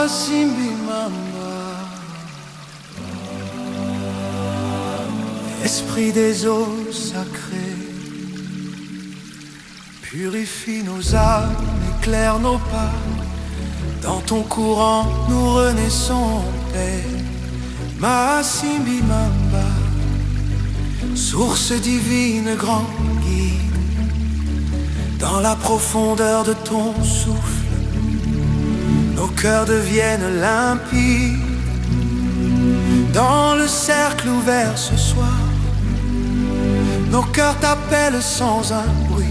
Simbimamba, esprit des eaux sacrées, purifie nos âmes, éclaire nos pas. Dans ton courant, nous renaissons en paix. Simbimamba, source divine, grand guide. Dans la profondeur de ton souffle, nos cœurs deviennent limpides. Dans le cercle ouvert ce soir, nos cœurs t'appellent sans un bruit.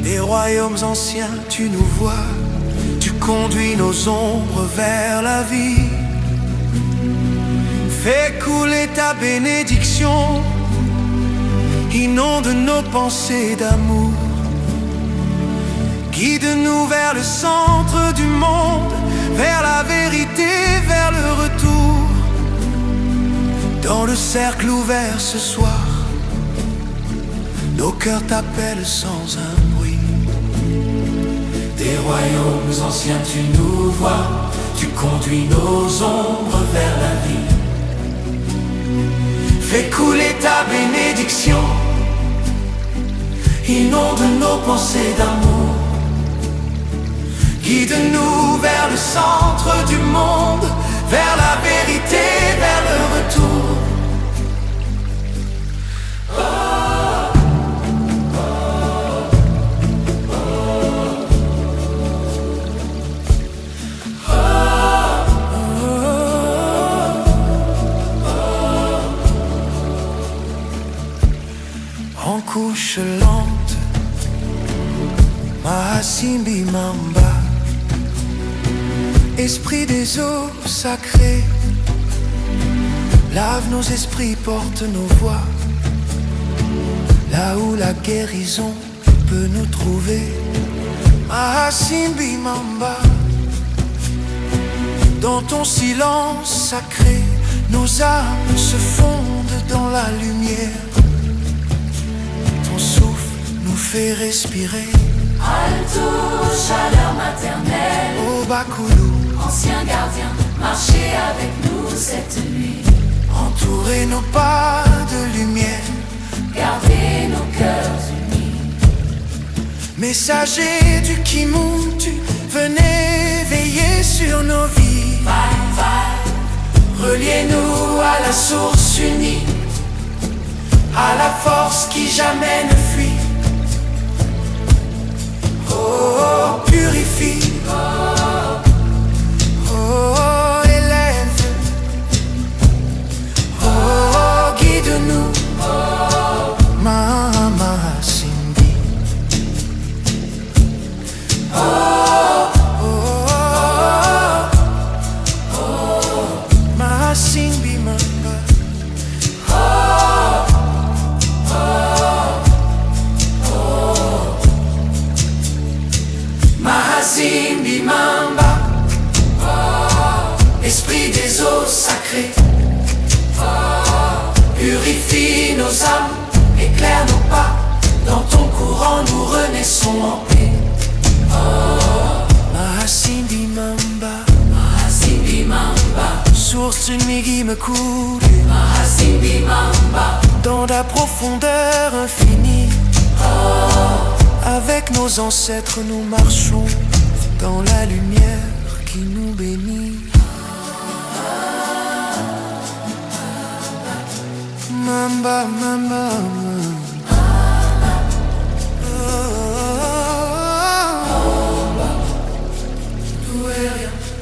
Des royaumes anciens tu nous vois, tu conduis nos ombres vers la vie. Fais couler ta bénédiction, inonde nos pensées d'amour. Guide-nous vers le centre du monde, vers la vérité, vers le retour. Dans le cercle ouvert ce soir, nos cœurs t'appellent sans un bruit. Des royaumes anciens tu nous vois, tu conduis nos ombres vers la vie. Fais couler ta bénédiction, inonde nos pensées d'amour. Guide-nous vers le centre du monde, vers la vérité, vers le retour. En couche lente, Simbimamba, esprit des eaux sacrées, lave nos esprits, porte nos voix. Là où la guérison peut nous trouver, Simbimamba, dans ton silence sacré, nos âmes se fondent dans la lumière. Ton souffle nous fait respirer. Alto, chaleur maternelle. Au Bakoulou, ancien gardien, marchez avec nous cette nuit. entourez nos pas de lumière. Gardez nos cœurs unis. Messager du Kimuntu, venez veiller sur nos vies. Vai, vai. Reliez-nous à la source unie, à la force qui jamais ne fuit. Oh, purifie. Oh, élève. Oh, guide-nous. Mama Simbi. Oh, Ma Simbi Mamba. Simbimamba, esprit des eaux sacrées, purifie nos âmes, éclaire nos pas. Dans ton courant nous renaissons en paix. Simbimamba, Simbimamba, source unique me coule Simbimamba, dans la profondeur infinie. Avec nos ancêtres nous marchons dans la lumière qui nous bénit. Mamba, mamba,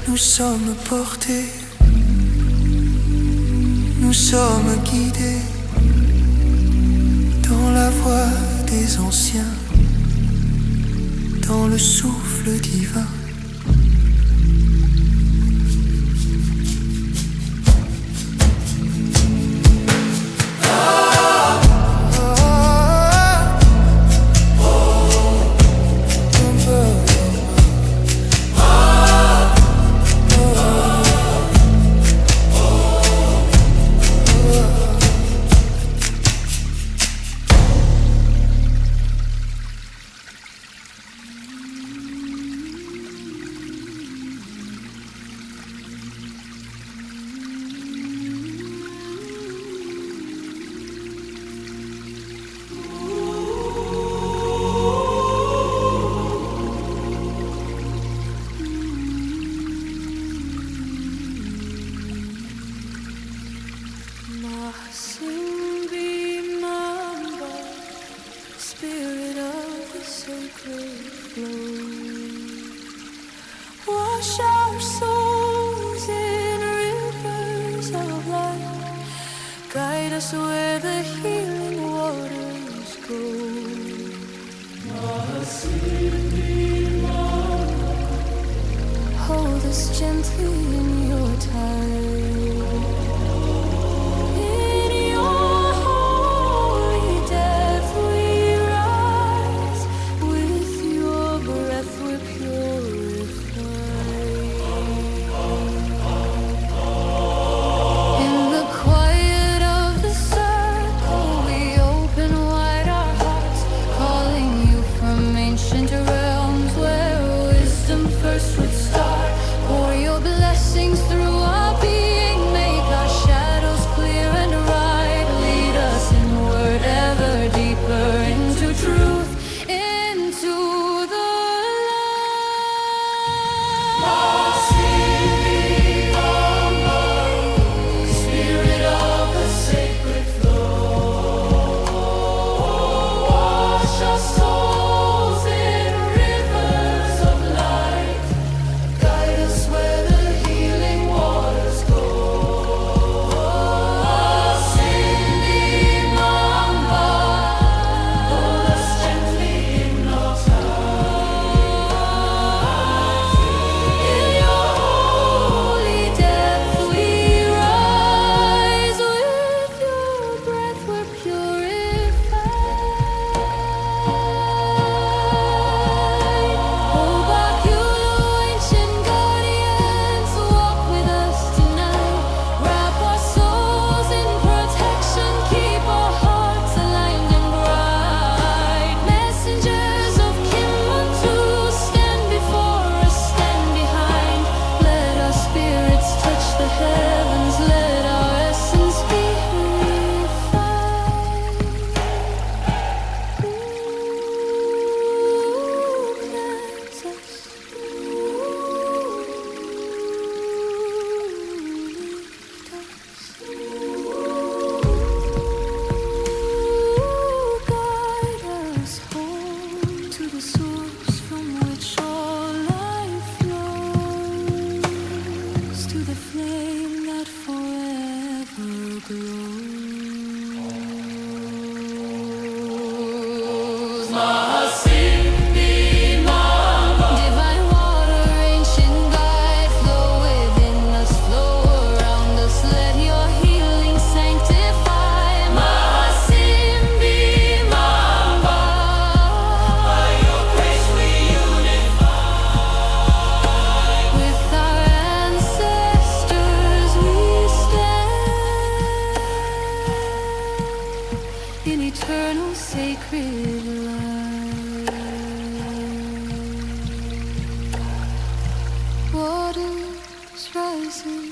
nous sommes portés, nous sommes guidés dans la voie des anciens, dans le souffle divin. wash our souls in rivers of light. Guide us where the healing waters go. Hold us gently in your tide. In your holy death we rise. With your breath we're purified. In the quiet of the circle we open wide our hearts, calling you from ancient realms where wisdom first would start. Pour your blessings through our being, make our shadows clear and right. Lead us inward, ever deeper into truth, into the light. Spirit of the sacred flow, wash our souls in rivers of light. Guide us where the healing waters go. Cindy Mamba, hold us gently in our time. In your holy depth we rise. With your breath we're purified. Oh, Bakulo, ancient guardians, walk with us tonight. Wrap our souls in protection, keep our hearts aligned and bright. Messengers of Kimbantu, stand before us, stand behind. Let our spirits touch the heavens, let our essence be refined. Cleanse us. Guide us home to the source from which all life flows, to the flame that forever glows. Divine water, ancient guide, flow within us, flow around us. Let your healing sanctify. Mahasimbi Mamba, by your grace we unify. With our ancestors we stand in eternal sacred light. Waters rising,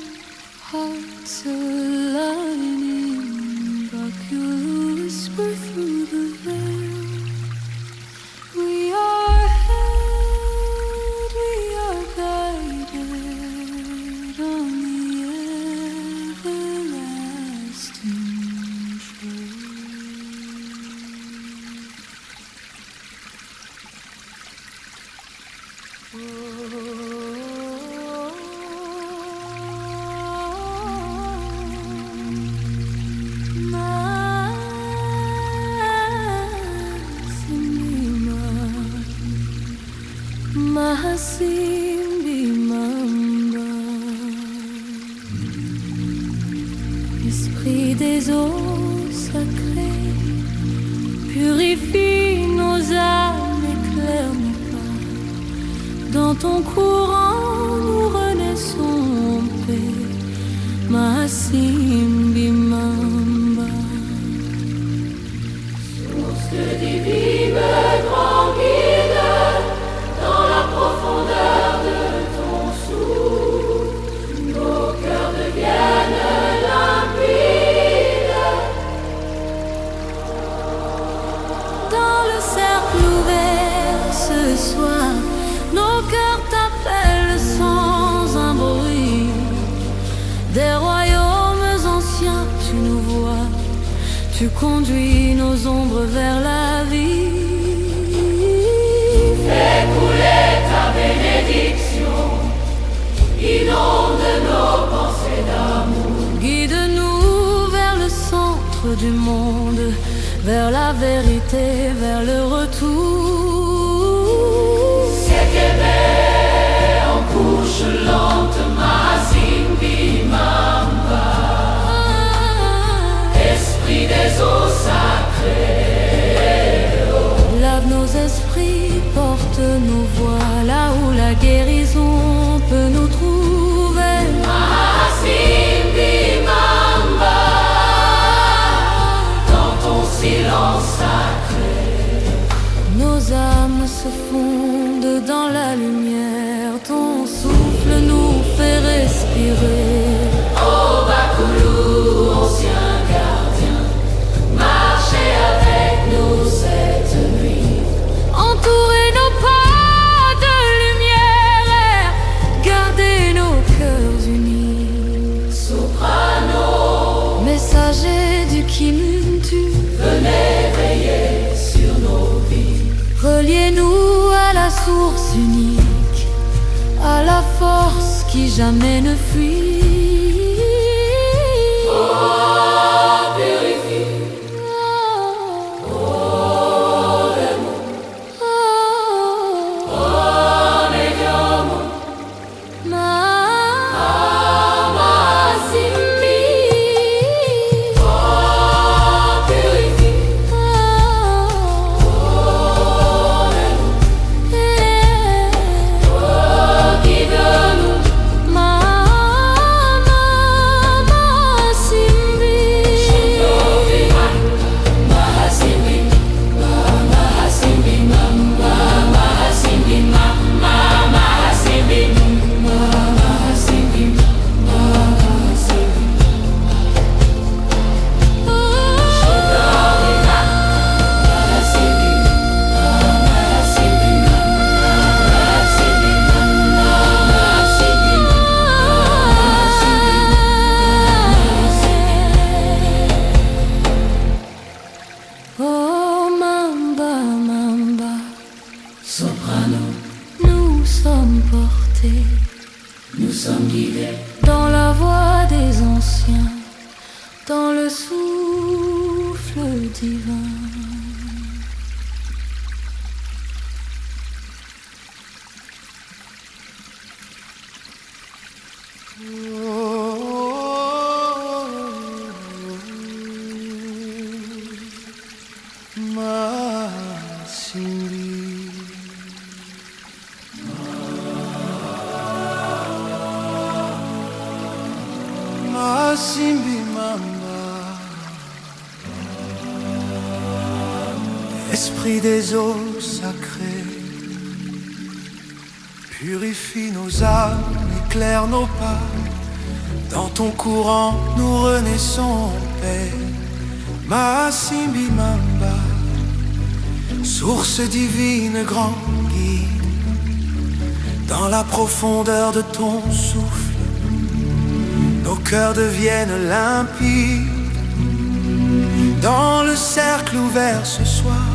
hearts aligning. Bakulo whisper through the veil. We are held, we are guided on the everlasting trail. Mahasimbi Mamba, Esprit des eaux sacrées, purifie nos âmes, éclaire nos pas. Dans ton courant nous renaissons en paix. Mahasimbi Mamba, source divine, grand guide, dans la profondeur de ton souffle, nos cœurs deviennent limpides. Dans le cercle ouvert ce soir, nos cœurs t'appellent sans un bruit. Des royaumes anciens, tu nous vois, tu conduis nos ombres vers la vie. Fais couler ta bénédiction vers la vérité, vers le retour. En couche lente, Masimbi Mamba, esprit des eaux sacrées. Lave nos esprits, porte nos voix là où la guérison peut nous trouver. Masimbi Mamba, dans ton silence sacré, nos âmes se fondent dans la lumière, ton souffle nous fait respirer. Oh Bakoulou, ancien gardien, marchez avec nous cette nuit. Entourez nos pas de lumière, gardez nos cœurs unis. Soprano, Messager du Kimuntu, venez veiller sur nos vies. reliez-nous à la source unique, à la force qui jamais ne fuit. Purifie, Oh Mamba, Mamba, soprano, nous sommes portés nous sommes guidés. dans la voie des anciens, dans le souffle divin. Masimbi Mamba, esprit des eaux sacrées, purifie nos âmes, éclaire nos pas. Dans ton courant, nous renaissons en paix. Masimbi Mamba, source divine, grand guide. Dans la profondeur de ton souffle, nos cœurs deviennent limpides. Dans le cercle ouvert ce soir,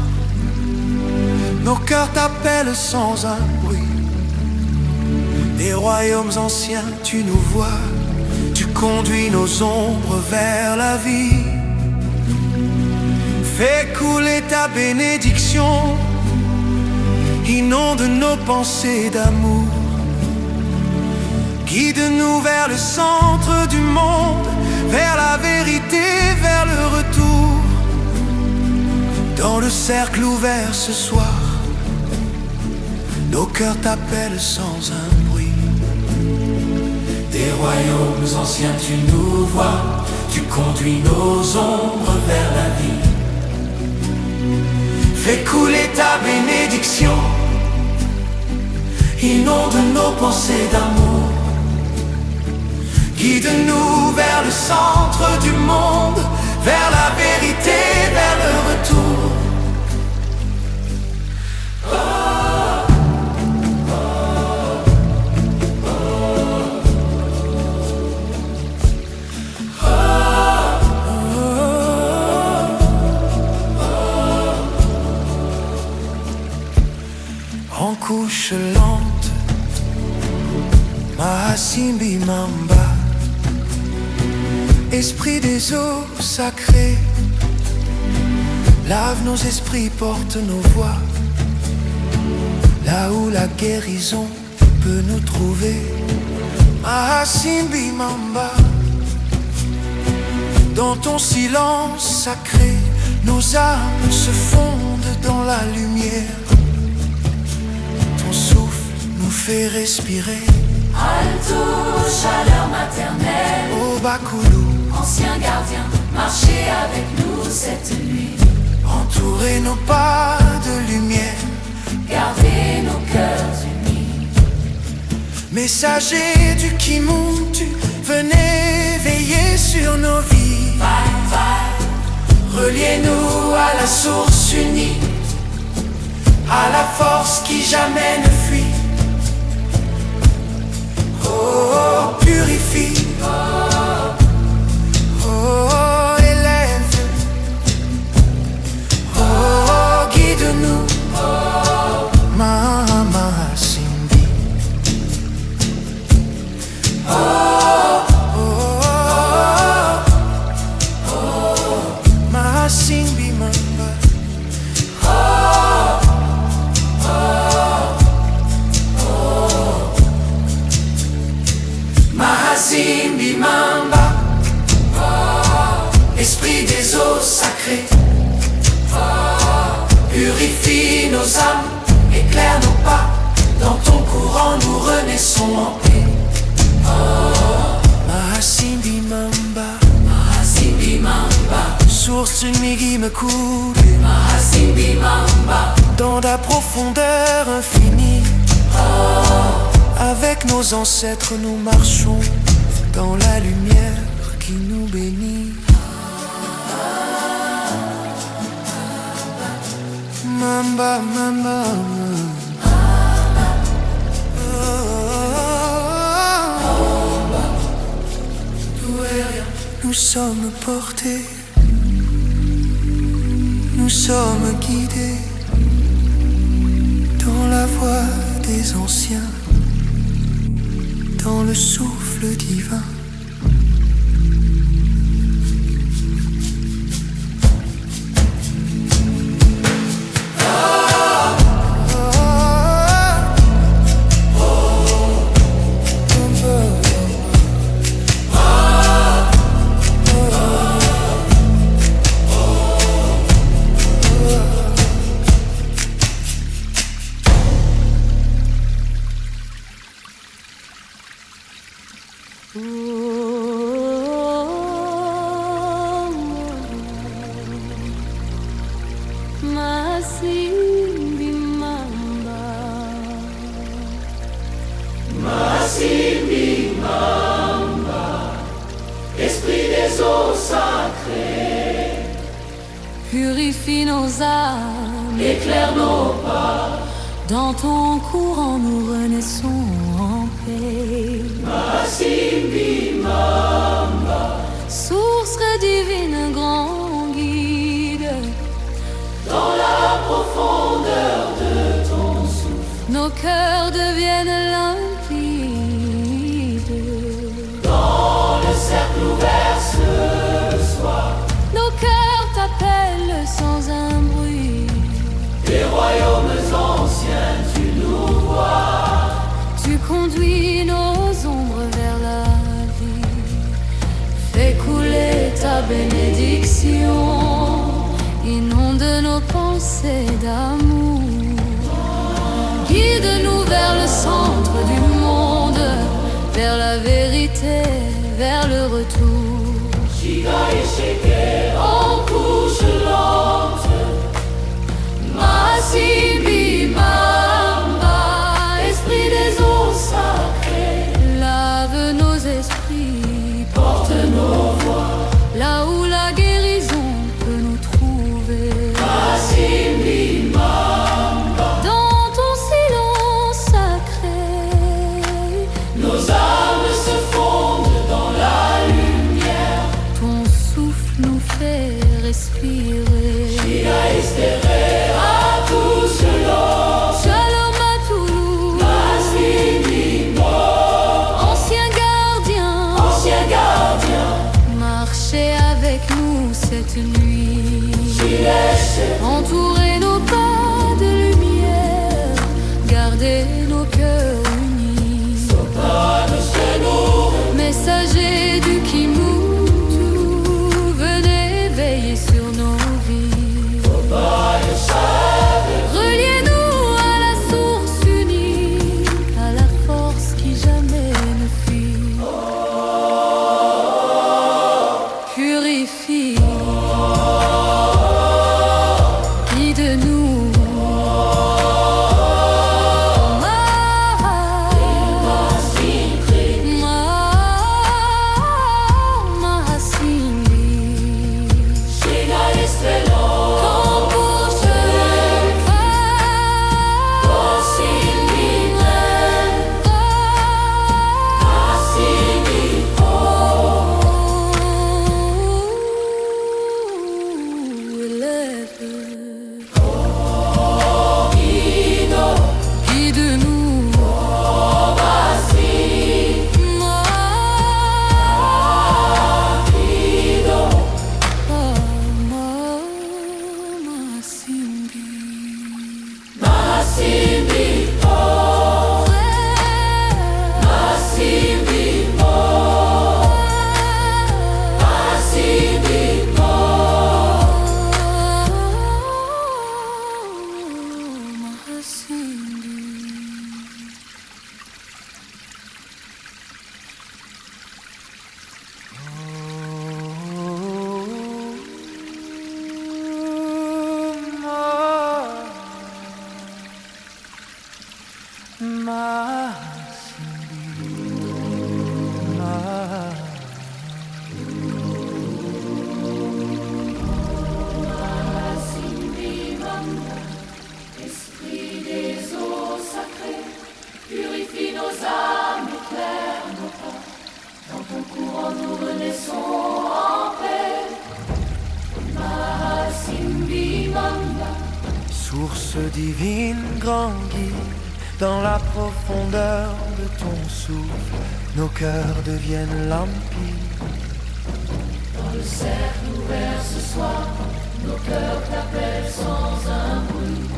nos cœurs t'appellent sans un bruit. Des royaumes anciens, tu nous vois. Tu conduis nos ombres vers la vie. Fais couler ta bénédiction, inonde nos pensées d'amour. Guide-nous vers le centre du monde, vers la vérité, vers le retour. Dans le cercle ouvert ce soir, nos cœurs t'appellent sans un bruit. Des royaumes anciens, tu nous vois. Tu conduis nos ombres vers la vie. Fais couler ta bénédiction, inonde nos pensées d'amour. Guide-nous vers le centre du monde, vers la vérité, vers le retour. En couche lente, Masimbi Mamba, esprit des eaux sacrées, Lave nos esprits, porte nos voix, là où la guérison peut nous trouver. Mahasimbi Mamba, dans ton silence sacré, nos âmes se fondent dans la lumière. Ton souffle nous fait respirer. Alto, chaleur maternelle. Au Bakoulou, ancien gardien, marchez avec nous cette nuit. entourez nos pas de lumière, gardez nos cœurs unis. Messager du Kimuntu, venez veiller sur nos vies. Reliez-nous à la source unie, à la force qui jamais ne fuit. Oh, purifie, oh, élève, oh, guide-nous, Mama Simbi. Oh, oh, oh, oh, Mama Simbi Mamba. Mahasimbi Mamba, esprit des eaux sacrées, purifie nos âmes, éclaire nos pas, dans ton courant nous renaissons en paix. Mahasimbi Mamba, Mahasimbi Mamba, source Migi me coule, Mahasimbi Mamba, dans la profondeur infinie. Avec nos ancêtres nous marchons dans la lumière qui nous bénit. Mamba, Mamba, nous sommes portés, nous sommes guidés dans la voie des anciens, dans le souffle divin. Mahasimbi Mamba, Mahasimbi Mamba, esprit des eaux sacrées, purifie nos âmes, éclaire nos pas, dans ton courant nous renaissons en paix. Mahasimbi Mamba, Source divine, grand guide, dans la profondeur de ton souffle, nos cœurs deviennent limpides. dans le cercle ouvert ce soir, Nos cœurs t'appellent sans un bruit. des royaumes anciens tu nous vois. Tu conduis nos ombres vers la vie. Fais couler ta bénédiction. Inonde nos pensées d'amour. Guide-nous vers le centre du monde, vers la vérité, vers le retour. Shiga et Sheke en couche lente, Mahasimbi Mamba, esprit des eaux sacrées, lave nos esprits, porte nos voix. là où la guérison peut nous trouver. Mahasimbi Mamba, Dans ton silence sacré, nos âmes se fondent dans la lumière. ton souffle Source divine, grand guide, dans la profondeur de ton souffle, nos cœurs deviennent limpides. Dans le cercle ouvert ce soir, nos cœurs t'appellent sans un bruit.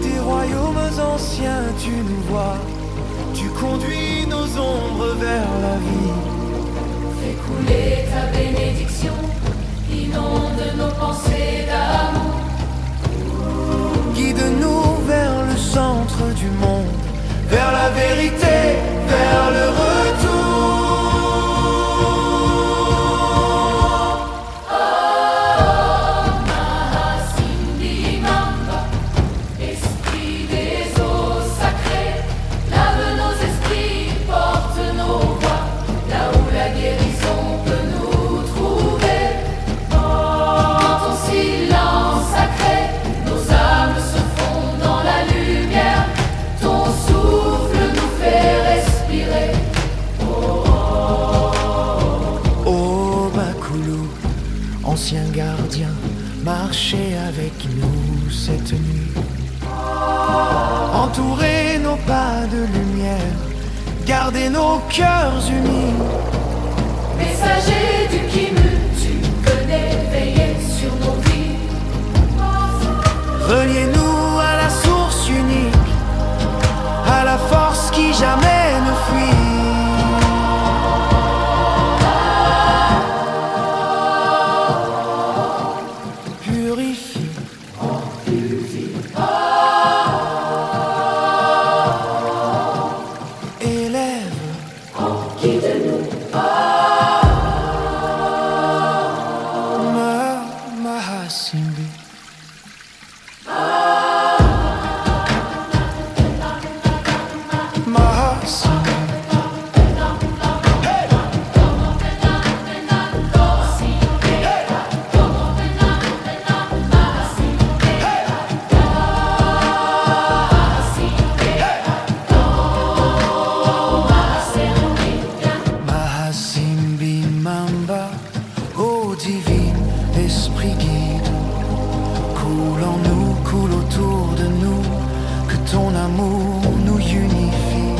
Des royaumes anciens tu nous vois, tu conduis nos ombres vers la vie. Fais couler ta bénédiction, inonde nos pensées d'amour. Guide-nous vers le centre du monde, vers la vérité, vers le retour. Oh, Mahasimbi-Mamba, esprit des eaux sacrées, lave nos esprits, porte nos voix, là où la guérison peut nous trouver. Dans ton silence sacré, nos âmes se fondent dans la lumière, ton souffle nous fait respirer. Oh Bakoulou, ancien gardien, marchez avec nous cette nuit. Entourez nos pas de lumière, gardez nos cœurs unis. Messager du Kimu, tu connais veiller sur nos vies. Reliez-nous à la source unique, à la force qui jamais ne fuit. Purifie, élève, Guide-nous, Mahasimbi. Mahasimbi. Mahasimbi Mamba, ô divine, esprit guide, coule en nous, coule autour de nous, que ton amour nous unifie.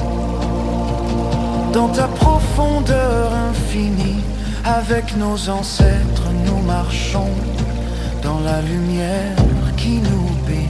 Dans ta profondeur infinie, avec nos ancêtres, nous marchons dans la lumière qui nous bénit.